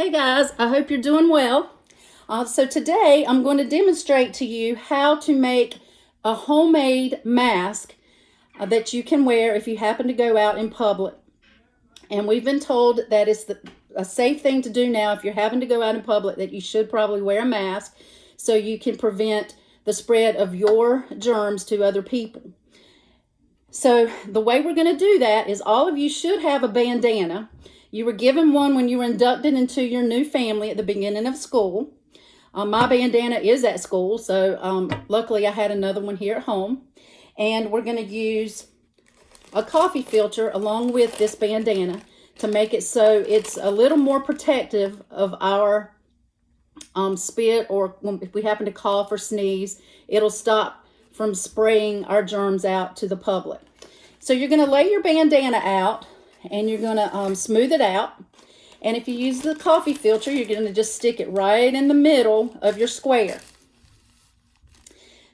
Hey guys, I hope you're doing well. So today I'm going to demonstrate to you how to make a homemade mask that you can wear if you happen to go out in public. And we've been told that it's a safe thing to do now if you're having to go out in public, that you should probably wear a mask so you can prevent the spread of your germs to other people. So the way we're going to do that is all of you should have a bandana. You were given one when you were inducted into your new family at the beginning of school. My bandana is at school, so luckily I had another one here at home. And we're going to use a coffee filter along with this bandana to make it so it's a little more protective of our spit, or if we happen to cough or sneeze, it'll stop from spraying our germs out to the public. So you're going to lay your bandana out and you're going to smooth it out. And if you use the coffee filter, you're going to just stick it right in the middle of your square.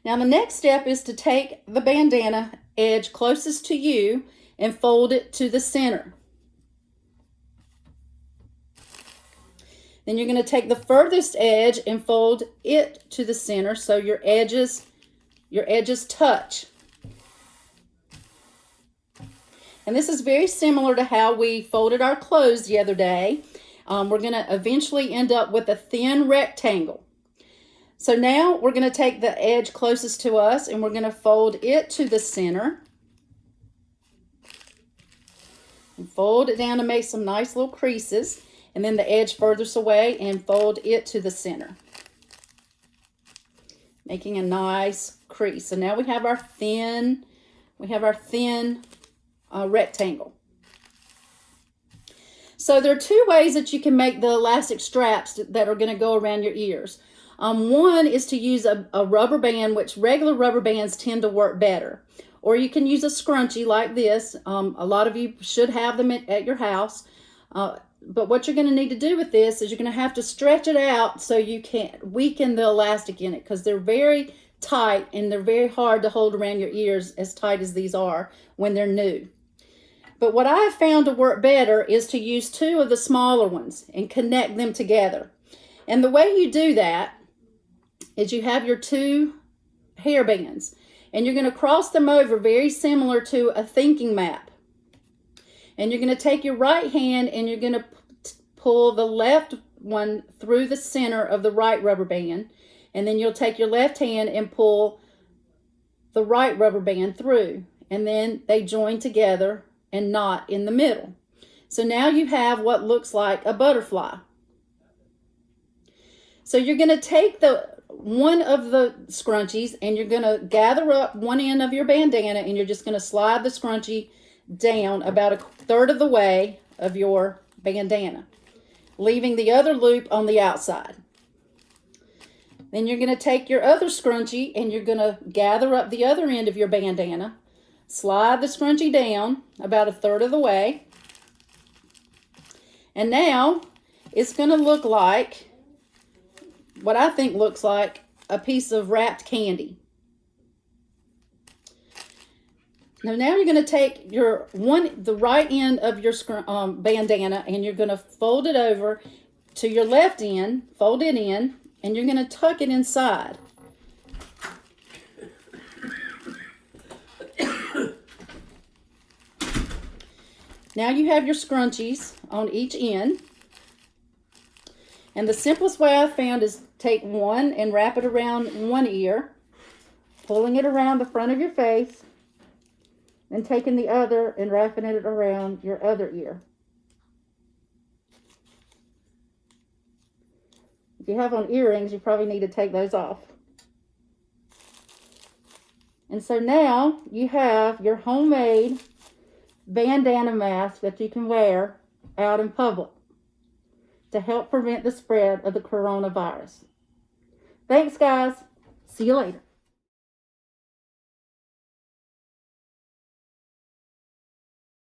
Now the next step is to take the bandana edge closest to you and fold it to the center. Then you're going to take the furthest edge and fold it to the center so your edges touch. And this is very similar to how we folded our clothes the other day. We're going to eventually end up with a thin rectangle. So now we're going to take the edge closest to us and we're going to fold it to the center. And fold it down to make some nice little creases. And then the edge furthest away and fold it to the center, making a nice crease. So now we have our thin rectangle. So there are two ways that you can make the elastic straps that are going to go around your ears. One is to use a rubber band, which regular rubber bands tend to work better. Or you can use a scrunchie like this. A lot of you should have them at your house. But what you're going to need to do with this is you're going to have to stretch it out so you can weaken the elastic in it, because they're very tight and they're very hard to hold around your ears, as tight as these are when they're new. But what I have found to work better is to use two of the smaller ones and connect them together. And the way you do that is you have your two hair bands and you're going to cross them over very similar to a thinking map. And you're going to take your right hand and you're going to pull the left one through the center of the right rubber band. And then you'll take your left hand and pull the right rubber band through. And then they join together and knot in the middle. So now you have what looks like a butterfly. So you're going to take one of the scrunchies and you're going to gather up one end of your bandana and you're just going to slide the scrunchie down about a third of the way of your bandana, leaving the other loop on the outside. Then you're going to take your other scrunchie and you're going to gather up the other end of your bandana, slide the scrunchie down about a third of the way, and now it's going to look like what I think looks like a piece of wrapped candy. Now you're going to take the right end of your bandana and you're going to fold it over to your left end, fold it in, and you're going to tuck it inside. Now you have your scrunchies on each end. And the simplest way I found is take one and wrap it around one ear, pulling it around the front of your face, and taking the other and wrapping it around your other ear. If you have on earrings, you probably need to take those off. And so now you have your homemade bandana mask that you can wear out in public to help prevent the spread of the coronavirus. Thanks, guys. See you later.